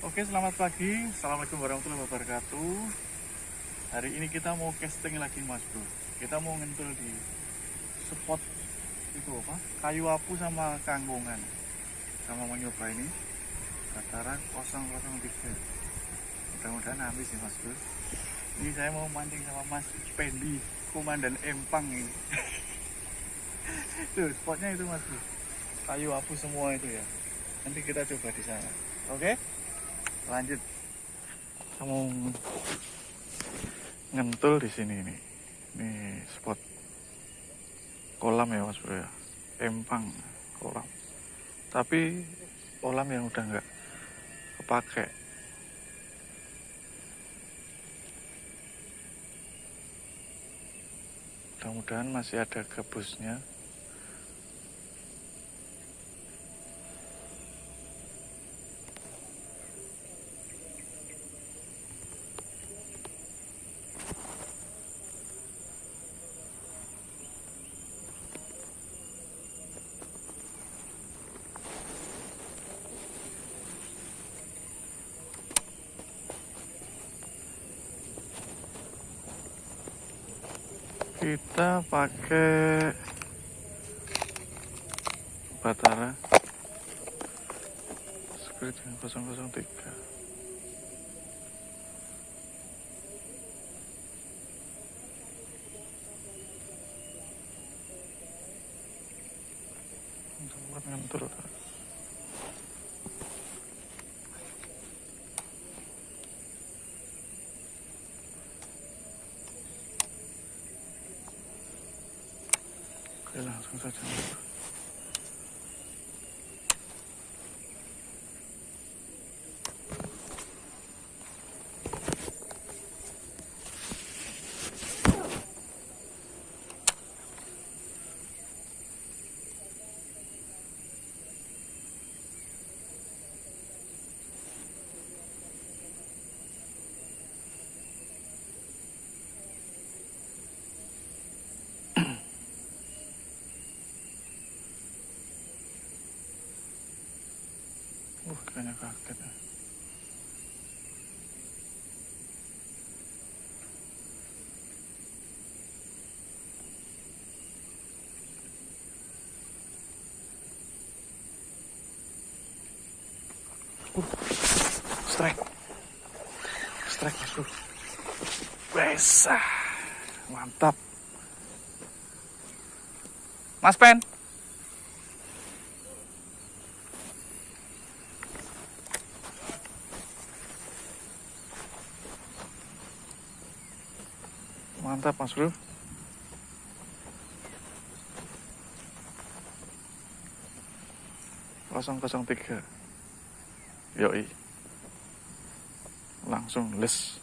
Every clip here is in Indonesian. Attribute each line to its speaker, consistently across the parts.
Speaker 1: Oke, selamat pagi. Assalamualaikum warahmatullahi wabarakatuh. Hari ini kita mau casting lagi, Mas Bro. Kita mau ngentul di spot itu apa? Kayu Apu sama Kangkungan. Sama mau nyoba ini Batara 003. Mudah-mudahan habis ya, Mas Bro. Ini saya mau mancing sama Mas Pendi, Komandan Empang ini. Tuh, spotnya itu, Mas Bro. Kayu Apu semua itu ya. Nanti kita coba di sana. Oke? Lanjut. Kita mau ngentul di sini nih. Ini spot kolam ya, Mas Bro ya. Empang kolam. Tapi kolam yang udah nggak kepake. Mudah-mudahan masih ada gabusnya. Kita pakai Batara Squid 003. Buat ngentul. Oke, langsung saja. Kayaknya kaget ya. Strike. Strike, Mas Bro. Bisa. Mantap. Mas Pen. Mantap, Mas Bro. Kosong tiga. Yoi. Langsung les.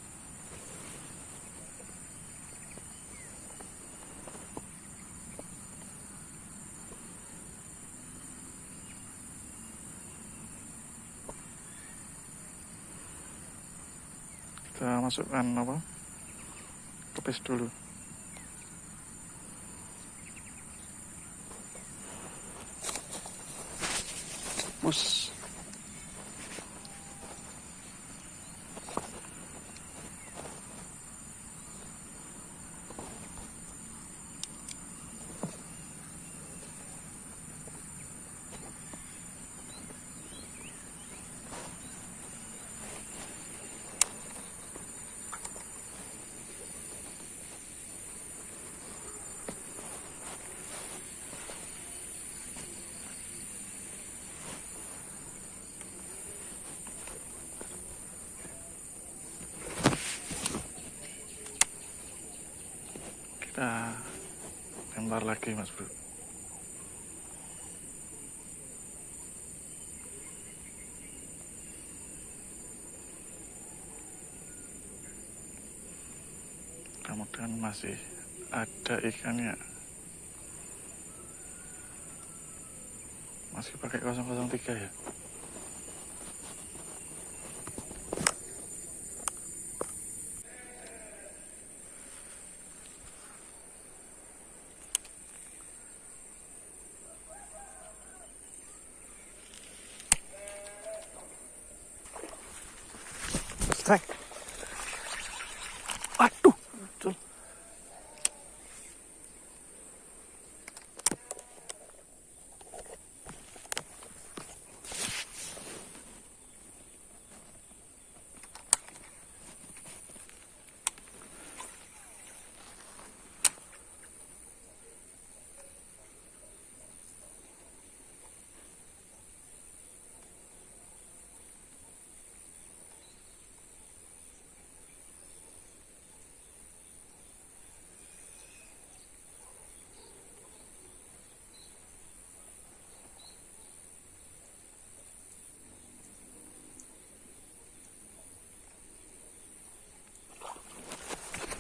Speaker 1: Kita masukkan apa? Kepis dulu. Push. Kita lempar lagi, Mas Bro. Mudah-mudahan masih ada ikannya. Masih pakai 003 ya. strike. Aduh, betul.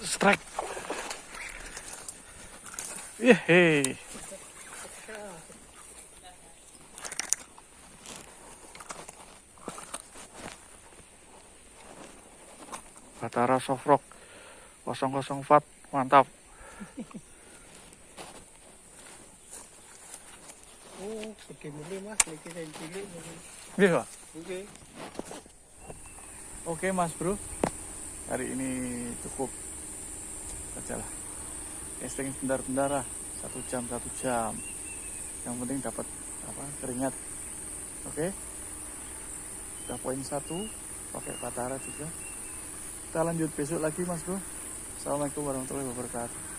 Speaker 1: Strike. Yeay. Batara Soft Rock 00 watt, mantap.
Speaker 2: Oh, pakai boleh mas, pakai kain cilik.
Speaker 1: Iya.
Speaker 2: Oke.
Speaker 1: Oke Mas Bro, hari ini cukup saja lah. Casting bentar-bentar lah, 1 jam. Yang penting dapat keringat. Oke. Udah poin 1, pakai Batara juga. Kita lanjut besok lagi Mas Bro. Assalamualaikum warahmatullahi wabarakatuh.